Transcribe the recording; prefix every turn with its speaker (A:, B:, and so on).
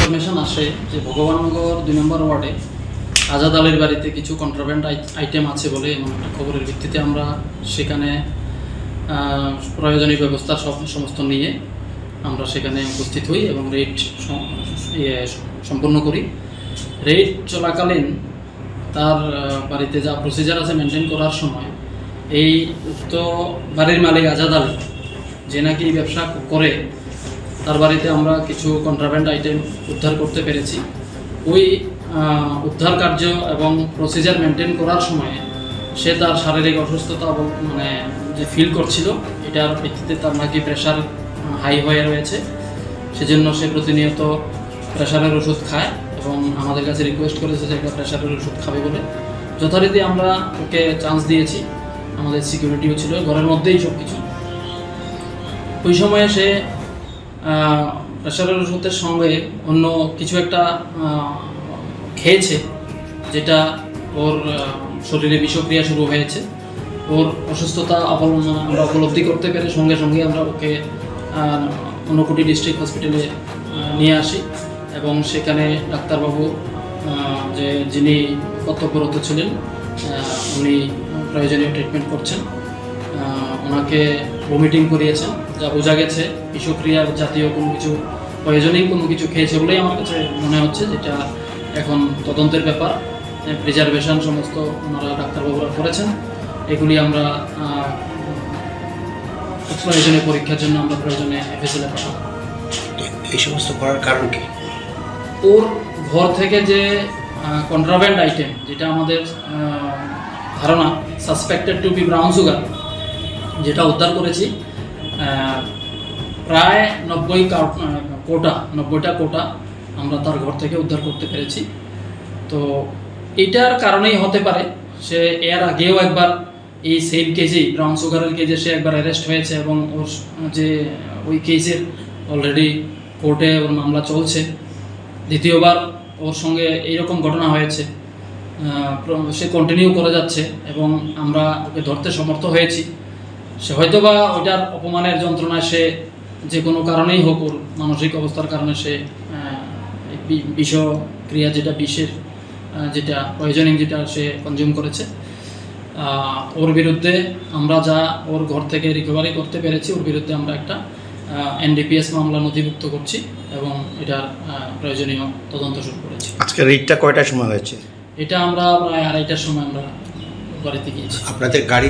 A: Information আসে যে ভগবাননগর 2 নম্বর ওয়ার্ডে আজাদ আলীর বাড়িতে কিছু কন্ট্রাব্যান্ড আইটেম আছে বলে এমন একটা খবরের ভিত্তিতে আমরা সেখানে প্রয়োজনীয় ব্যবস্থা সমস্ত নিয়ে আমরা সেখানে উপস্থিত হই এবং রেড সম্পন্ন করি। রেড চলাকালীন তার বাড়িতে যা প্রসিজার আছে মেনটেন করার সময় এই উক্ত বাড়ির মালিক আজাদ আলী যে নাকি ব্যবসা করে তার বাড়িতে আমরা কিছু কন্ট্রাব্যান্ড আইটেম উদ্ধার করতে পেরেছি। ওই উদ্ধার কার্য এবং প্রসিজার মেনটেন করার সময় সে তার শারীরিক অসুস্থতা মানে যে ফিল করছিল এটার ভিত্তিতে তার নাকি প্রেশার হাই হয়ে রয়েছে, সেজন্য সে প্রতিনিয়ত প্রেশারের ওষুধ খায় এবং আমাদের কাছে রিকোয়েস্ট করেছে যে একটা প্রেশারের ওষুধ খাবে বলে। যথারীতি আমরা ওকে চান্স দিয়েছি, আমাদের সিকিউরিটিও ছিল ঘরের মধ্যেই সব কিছু। ওই সময়ে সে প্রেশারের ওষুধের সঙ্গে অন্য কিছু একটা খেয়েছে, যেটা ওর শরীরে বিষক্রিয়া শুরু হয়েছে। ওর অসুস্থতা আমরা উপলব্ধি করতে পেরে সঙ্গে সঙ্গে আমরা ওকে ঊনকোটি ডিস্ট্রিক্ট হসপিটালে নিয়ে আসি এবং সেখানে ডাক্তারবাবু যিনি কর্তব্যরত ছিলেন উনি প্রয়োজনীয় ট্রিটমেন্ট করছেন। ওনাকে ভমিটিং করিয়েছেন, যা বোঝা গেছে বিষক্রিয়া জাতীয় কোনো কিছু প্রয়োজনীয় কোনো কিছু খেয়েছে বলেই আমার কাছে মনে হচ্ছে, যেটা এখন তদন্তের ব্যাপার। প্রিজার্ভেশন সমস্ত ওনারা ডাক্তারবাবুরা করেছেন, এগুলি আমরা প্রয়োজনীয় পরীক্ষার জন্য আমরা প্রয়োজনে এফএসএলে পাঠাবো।
B: এই সমস্ত করার কারণ কি?
A: ওর ঘর থেকে যে কন্ট্রাব্যান্ড আইটেম, যেটা আমাদের ধারণা suspected to be brown sugar, যেটা উদ্ধার করেছি প্রায় 90টা কোটা আমরা তার ঘর থেকে উদ্ধার করতে পেরেছি। তো এটার কারণেই হতে পারে সে এর আগেও একবার এই সেম কেজেই ব্রাউন সুগারের কেজে সে একবার অ্যারেস্ট হয়েছে এবং ওর যে ওই কেজের অলরেডি কোর্টে ওর মামলা চলছে। দ্বিতীয়বার ওর সঙ্গে এইরকম ঘটনা হয়েছে, সে কন্টিনিউ করে যাচ্ছে এবং আমরা ওকে ধরতে সমর্থ হয়েছি। সে হয়তোবা ওইটার অপমানের যন্ত্রণায় সে যে কোনো কারণেই হোক, ওর মানসিক অবস্থার কারণে সে বিষক্রিয়া যেটা বিষের যেটা পয়জনিং যেটা সে কনজিউম করেছে। ওর বিরুদ্ধে আমরা যা ওর ঘর থেকে রিকভারি করতে পেরেছি, ওর বিরুদ্ধে আমরা একটা এনডিপিএস মামলা নথিভুক্ত করছি এবং এটার প্রয়োজনীয় তদন্ত শুরু করেছি।
B: আজকে রেডটা কয়টার সময় হয়েছে?
A: এটা আমরা প্রায় 2:30টার সময় আমরা বাড়িতে গিয়েছি।
B: আপনাদের গাড়ি